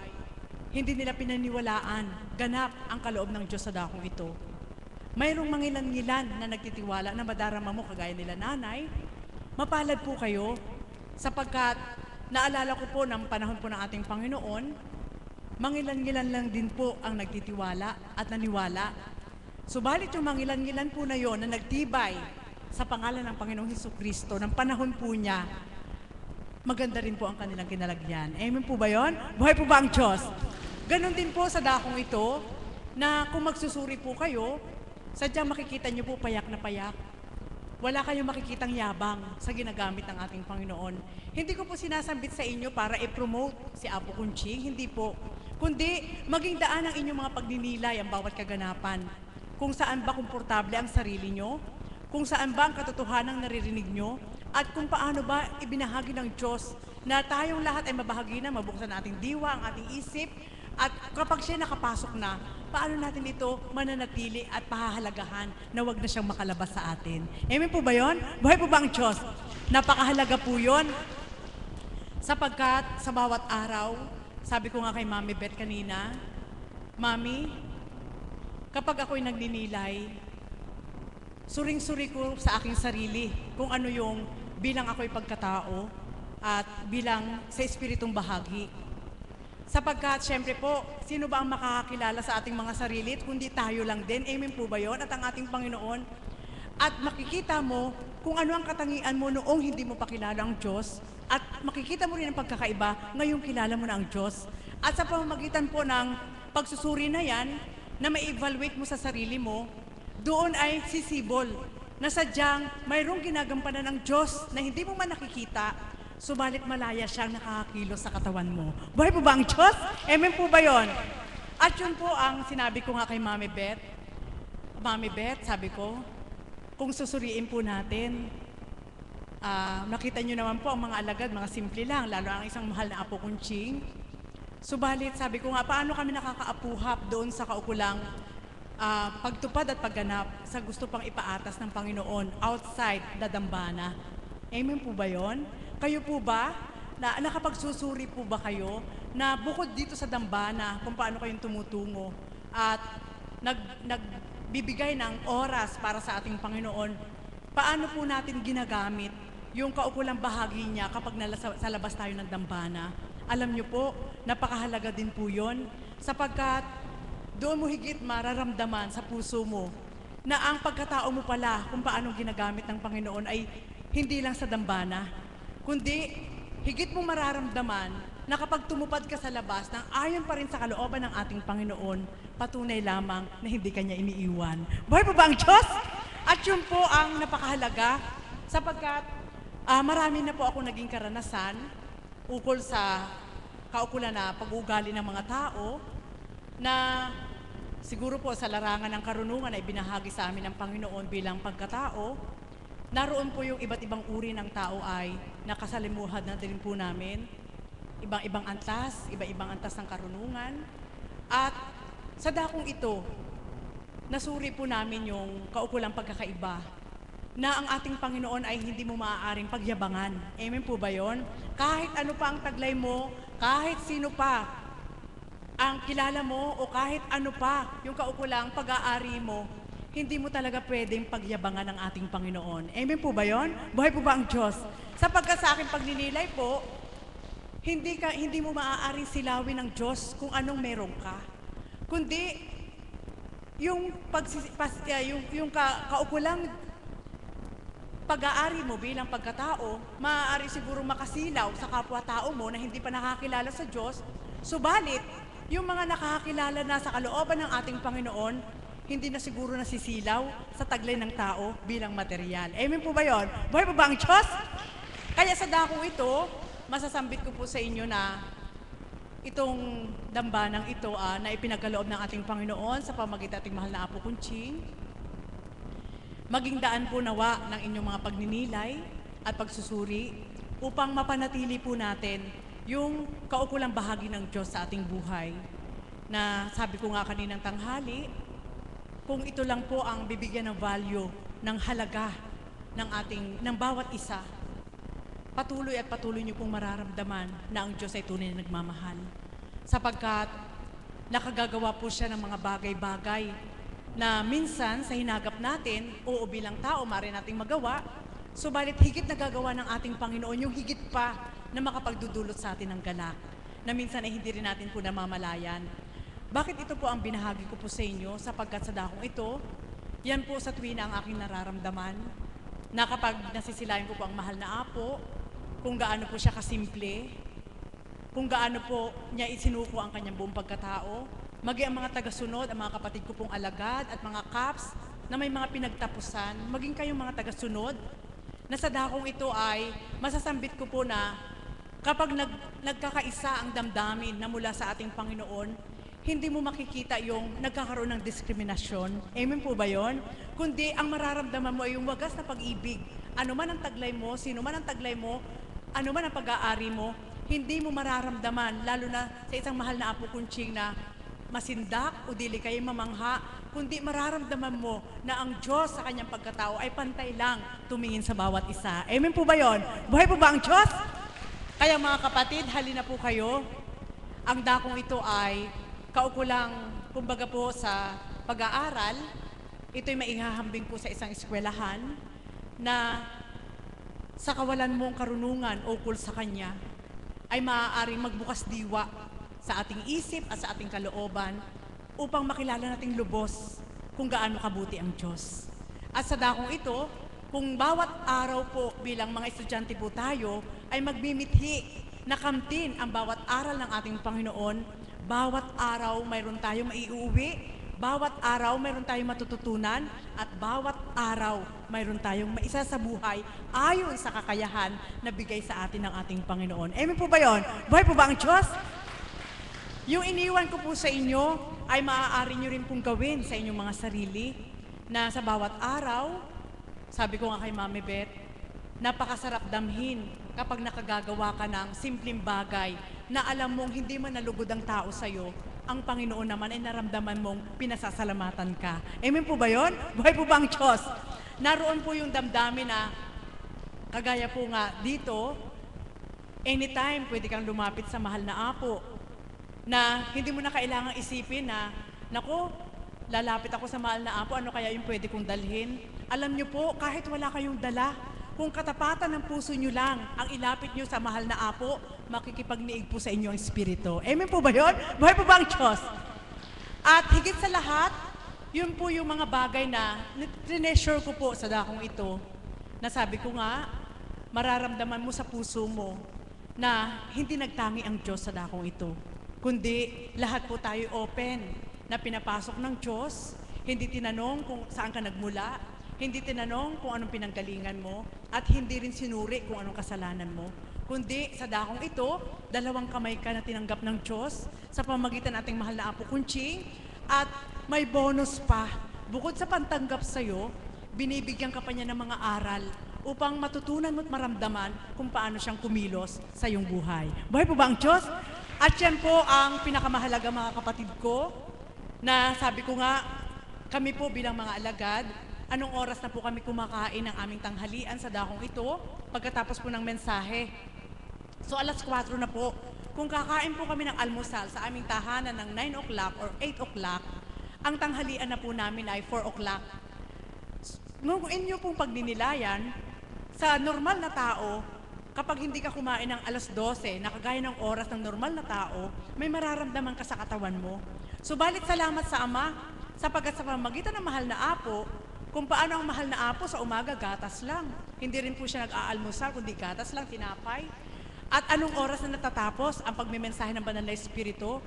hindi nila pinaniwalaan, ganap ang kaloob ng Diyos sa dakong ito? Mayroong mangilan-ngilan na nagtitiwala na madarama mo kagaya nila nanay. Mapalad po kayo sapagkat naalala ko po ng panahon po ng ating Panginoon, mangilan-ngilan lang din po ang nagtitiwala at naniwala. Subalit yung mangilan-ngilan po na yon na nagtibay sa pangalan ng Panginoong Hesukristo, ng panahon po niya, maganda rin po ang kanilang kinalagyan. Amen po ba yon? Buhay po ba ang Diyos? Ganon din po sa dakong ito, na kung magsusuri po kayo, sadyang makikita niyo po payak na payak. Wala kayong makikitang yabang sa ginagamit ng ating Panginoon. Hindi ko po sinasambit sa inyo para i-promote si Apo Kunching, hindi po. Kundi maging daan ang inyong mga pagninilay ang bawat kaganapan. Kung saan ba komportable ang sarili nyo, kung saan ba ang katotohanan naririnig nyo, at kung paano ba ibinahagi ng Diyos na tayong lahat ay mabahagi na, mabuksan ang ating diwa, ang ating isip, at kapag siya nakapasok na, paano natin ito mananatili at pahahalagahan na wag na siyang makalabas sa atin. Amen po ba yun? Buhay po ba ang Diyos? Napakahalaga po yun. Sapagkat sa bawat araw, sabi ko nga kay Mami Beth kanina, Mami, kapag ako'y nagninilay, suring-suri ko sa aking sarili kung ano yung bilang ako'y pagkatao at bilang sa espiritong bahagi. Sapagkat, syempre po, sino ba ang makakakilala sa ating mga sarili kundi tayo lang din? Amen po ba yun? At ang ating Panginoon. At makikita mo kung ano ang katangian mo noong hindi mo pa kilala ang Diyos. At makikita mo rin ang pagkakaiba ngayong kilala mo na ang Diyos. At sa pamamagitan po ng pagsusuri na yan, na ma-evaluate mo sa sarili mo, doon ay sisibol na sadyang mayroong ginagampanan ng Diyos na hindi mo man nakikita, subalit malaya siyang nakakakilos sa katawan mo. Buhay po ba ang Diyos? Amen po ba yun? At yun po ang sinabi ko nga kay Mami Beth. Mami Beth, sabi ko, kung susuriin po natin, nakita nyo naman po ang mga alagad, mga simple lang, lalo ang isang mahal na Apo Kunching. Subalit, sabi ko nga, paano kami nakakaapuhap doon sa kaukulang pagtupad at pagganap sa gusto pang ipaatas ng Panginoon outside the dambana. Amen po ba yun? Kayo po ba, nakapagsusuri po ba kayo na bukod dito sa dambana kung paano kayong tumutungo at nagbibigay ng oras para sa ating Panginoon, paano po natin ginagamit yung kaukulang bahagi niya kapag sa labas tayo ng dambana? Alam niyo po, napakahalaga din po yun sapagkat doon mo higit mararamdaman sa puso mo na ang pagkatao mo pala kung paano ginagamit ng Panginoon ay hindi lang sa dambana, kundi higit mo mararamdaman na kapag tumupad ka sa labas nang ayon pa rin sa kalooban ng ating Panginoon, patunay lamang na hindi kanya iniiwan. Buhay po ba ang Diyos? At yun po ang napakahalaga sapagkat marami na po ako naging karanasan ukol sa kaukulan na pag-uugali ng mga tao na siguro po sa larangan ng karunungan ay binahagi sa amin ng Panginoon bilang pagkatao. Naroon po yung iba't ibang uri ng tao ay nakasalimuhan na din po namin. Ibang-ibang antas, iba-ibang antas ng karunungan. At sa dakong ito, nasuri po namin yung kaukulang pagkakaiba na ang ating Panginoon ay hindi mo maaaring pagyabangan. Amen po ba yun? Kahit ano pa ang taglay mo, kahit sino pa ang kilala mo o kahit ano pa yung kaukulang pag-aari mo, hindi mo talaga pwedeng pagyabangan ng ating Panginoon. Amen po ba yun? Buhay po ba ang Diyos? Sapagkat sa aking pagninilay po, hindi mo maaaring silawin ng Diyos kung anong meron ka. Kundi, yung kaukulang pag-aari mo bilang pagkatao, maaari siguro makasilaw sa kapwa-tao mo na hindi pa nakakilala sa Diyos, subalit, yung mga nakakilala na sa kalooban ng ating Panginoon, hindi na siguro nasisilaw sa taglay ng tao bilang material. Amen po ba yun? Buhay po ba ang Diyos? Kaya sa dakong ito, masasambit ko po sa inyo na itong dambanang ito na ipinagkaloob ng ating Panginoon sa pamagitan ating mahal na Apo Kunching, maging daan po nawa ng inyong mga pagninilay at pagsusuri upang mapanatili po natin yung kaukulang bahagi ng Diyos sa ating buhay. Na sabi ko nga kaninang tanghali, kung ito lang po ang bibigyan ng value, ng halaga ng bawat isa, patuloy at patuloy niyo pong mararamdaman na ang Diyos ay tunay na nagmamahal. Sapagkat nakagagawa po siya ng mga bagay-bagay na minsan sa hinagap natin, oo bilang tao, maaari nating magawa, subalit higit nagagawa ng ating Panginoon yung higit pa na makapagdudulot sa atin ng galak, na minsan ay hindi rin natin po namamalayan. Bakit ito po ang binahagi ko po sa inyo? Sapagkat sa dakong ito, yan po sa tuwina ang aking nararamdaman, na kapag nasisilayan ko po ang mahal na Apo, kung gaano po siya kasimple, kung gaano po niya isinuko ang kanyang buong pagkatao, maging ang mga tagasunod, ang mga kapatid ko pong alagad at mga kaps na may mga pinagtapusan, maging kayong mga tagasunod, na sa dakong ito ay masasambit ko po na kapag nagkakaisa ang damdamin na mula sa ating Panginoon, hindi mo makikita yung nagkakaroon ng diskriminasyon. Amen po ba yun? Kundi ang mararamdaman mo ay yung wagas na pag-ibig. Ano man ang taglay mo, sino man ang taglay mo, ano man ang pag-aari mo, hindi mo mararamdaman, lalo na sa isang mahal na Apo Kunching na masindak o dili kayo mamangha, kundi mararamdaman mo na ang Diyos sa kanyang pagkatao ay pantay lang tumingin sa bawat isa. Amen po ba yun? Buhay po ba ang Diyos? Kaya mga kapatid, halina po kayo. Ang dakong ito ay kaukulang, kumbaga po sa pag-aaral, ito'y maihahambing po sa isang eskwelahan na sa kawalan mong karunungan ukol sa Kanya, ay maaaring magbukas diwa sa ating isip at sa ating kalooban upang makilala nating lubos kung gaano kabuti ang Diyos. At sa dakong ito, kung bawat araw po bilang mga estudyante po tayo ay magbimithi na kamtin ang bawat aral ng ating Panginoon, bawat araw mayroon tayong maiuwi, bawat araw mayroon tayong matututunan, at bawat araw mayroon tayong maisa sa buhay ayon sa kakayahan na bigay sa atin ng ating Panginoon. Amen po ba yun? Buhay po ba ang Diyos? Yung iniwan ko po sa inyo ay maaari nyo rin pong gawin sa inyong mga sarili na sa bawat araw, sabi ko nga kay Mami Beth, napakasarap damhin kapag nakagagawa ka ng simpleng bagay na alam mong hindi man nalugod ang tao sa'yo, ang Panginoon naman ay naramdaman mong pinasasalamatan ka. Amen po ba yun? Buhay po ba ang Diyos? Naroon po yung damdamin na, kagaya po nga dito, anytime pwede kang lumapit sa mahal na Apo, na hindi mo na kailangang isipin na, naku, lalapit ako sa mahal na Apo, ano kaya yung pwede kong dalhin? Alam niyo po, kahit wala kayong dala, kung katapatan ng puso niyo lang ang ilapit niyo sa mahal na Apo, makikipagniig po sa inyo ang Espiritu. Amen po ba yun? Buhay po ba ang Diyos? At higit sa lahat, yun po yung mga bagay na treasure ko po sa dakong ito, na sabi ko nga, mararamdaman mo sa puso mo na hindi nagtangi ang Diyos sa dakong ito, kundi lahat po tayo open na pinapasok ng Diyos, hindi tinanong kung saan ka nagmula, hindi tinanong kung anong pinanggalingan mo, at hindi rin sinuri kung anong kasalanan mo. Kundi sa dakong ito, dalawang kamay ka na tinanggap ng Diyos sa pamamagitan ng ating mahal na Apo Kunching, at may bonus pa. Bukod sa pantanggap sa'yo, binibigyan ka pa niya ng mga aral upang matutunan mo at maramdaman kung paano siyang kumilos sa iyong buhay. Buhay po ba ang Diyos? At yan po ang pinakamahalaga mga kapatid ko, na sabi ko nga, kami po bilang mga alagad, anong oras na po kami kumakain ng aming tanghalian sa dakong ito pagkatapos po ng mensahe. So alas 4 na po. Kung kakain po kami ng almusal sa aming tahanan ng 9 o'clock or 8 o'clock, ang tanghalian na po namin ay 4 o'clock. Nung inyo pong pagninilayan, sa normal na tao, kapag hindi ka kumain ng alas 12, nakagaya ng oras ng normal na tao, may mararamdaman ka sa katawan mo. Subalit salamat sa Ama, sapagkat sa pamamagitan ng mahal na Apo, kung paano ang mahal na Apo sa umaga, gatas lang. Hindi rin po siya nag-aalmusal, kundi gatas lang, tinapay. At anong oras na natatapos ang pagmimensahe ng Banal na Espiritu?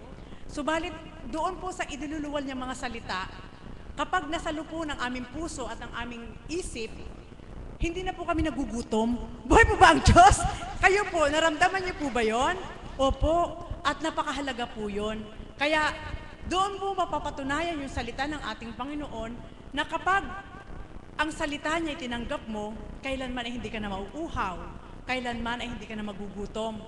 Subalit, doon po sa idinuluwal niya mga salita, kapag nasalupo ng aming puso at ng aming isip, hindi na po kami nagugutom. Buhay po ba ang Diyos? Kayo po, naramdaman niyo po ba yon? Opo, at napakahalaga po yon. Kaya, doon po mapapatunayan yung salita ng ating Panginoon na kapag ang salita niya itinanggap mo, kailanman ay hindi ka na mauuhaw, kailanman ay hindi ka na magugutom.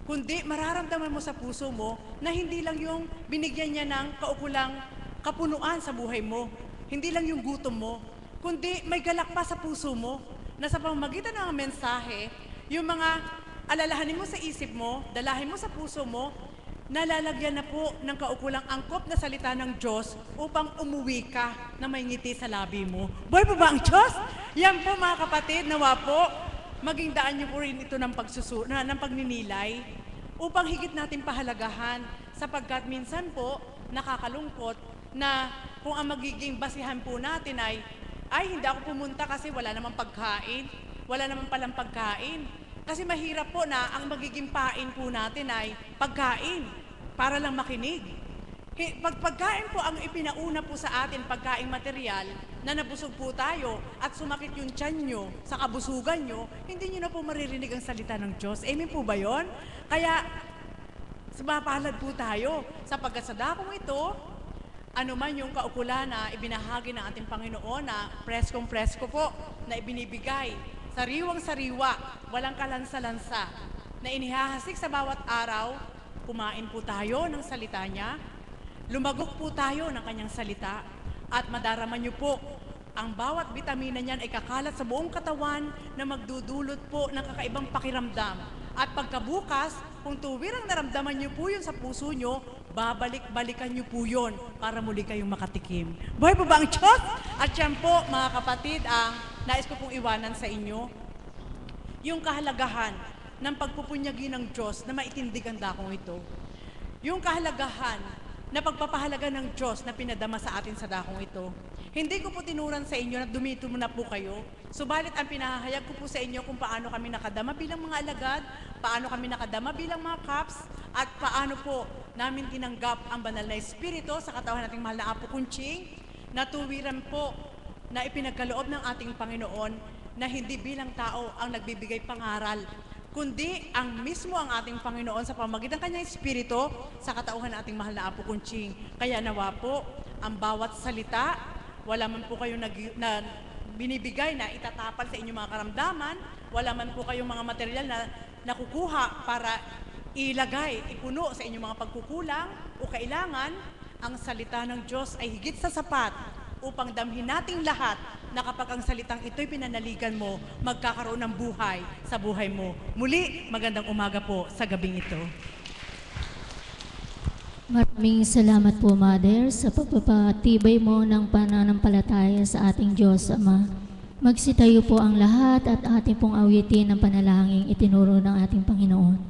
Kundi mararamdaman mo sa puso mo na hindi lang yung binigyan niya ng kaukulang kapunuan sa buhay mo, hindi lang yung gutom mo, kundi may galak pa sa puso mo na sa pamamagitan ng mensahe, yung mga alalahanin mo sa isip mo, dalahin mo sa puso mo, nalalagyan na po ng kaukulang angkop na salita ng Diyos upang umuwi ka na may ngiti sa labi mo. Buhay po ba ang Diyos? Yan po mga kapatid, nawa po, maging daan niyo po rin ito ng pagninilay upang higit natin pahalagahan sapagkat minsan po nakakalungkot na kung ang magiging basihan po natin ay hindi ako pumunta kasi wala namang pagkain, wala namang palang pagkain. Kasi mahirap po na ang magiging pain po natin ay pagkain para lang makinig. Pag pagkain po ang ipinauna po sa atin, pagkain material, na nabusog po tayo at sumakit yung tiyan nyo sa kabusugan nyo, hindi nyo na po maririnig ang salita ng Diyos. Amen po ba yun? Kaya, sumapalad po tayo sapagkat sa dakong ito, ano man yung kaukulan na ibinahagi ng ating Panginoon na preskong-presko po na ibinibigay, sariwang-sariwa, walang kalansa-lansa, na inihahasik sa bawat araw, kumain po tayo ng salita niya, lumagok po tayo ng kanyang salita, at madarama niyo po, ang bawat vitamina niyan ay kakalat sa buong katawan na magdudulot po ng kakaibang pakiramdam At pagkabukas, kung tuwirang naramdaman niyo po yun sa puso niyo, babalik-balikan niyo po yun para muli kayong makatikim. Buhay po ba ang Diyos? At yan po, mga kapatid, ang nais ko pong iwanan sa inyo, yung kahalagahan ng pagpupunyagi ng Diyos na maitindig ang dakong ito. Yung kahalagahan na pagpapahalaga ng Diyos na pinadama sa atin sa dakong ito. Hindi ko po tinuran sa inyo na dumito na po kayo. Subalit ang pinahahayag ko po sa inyo kung paano kami nakadama bilang mga alagad, paano kami nakadama bilang mga kaps, at paano po namin tinanggap ang banal na Espiritu sa katawan nating mahal na Apo Kunching, na tuwiran po na ipinagkaloob ng ating Panginoon na hindi bilang tao ang nagbibigay pangaral, kundi ang mismo ang ating Panginoon sa pamamagitan ng kanyang Espiritu sa katauhan ng ating mahal na Apo Kunching. Kaya nawa po, ang bawat salita, wala man po kayong na binibigay na itatapal sa inyong mga karamdaman, wala man po kayong mga material na nakukuha para ilagay, ipuno sa inyong mga pagkukulang o kailangan, ang salita ng Diyos ay higit sa sapat upang damhin nating lahat na kapag ang salitang ito'y pinanaligan mo, magkakaroon ng buhay sa buhay mo. Muli, magandang umaga po sa gabing ito. Maraming salamat po, Mother, sa pagpapatibay mo ng pananampalataya sa ating Diyos, Ama. Magsitayo po ang lahat at ating pong awitin ng panalangin itinuro ng ating Panginoon.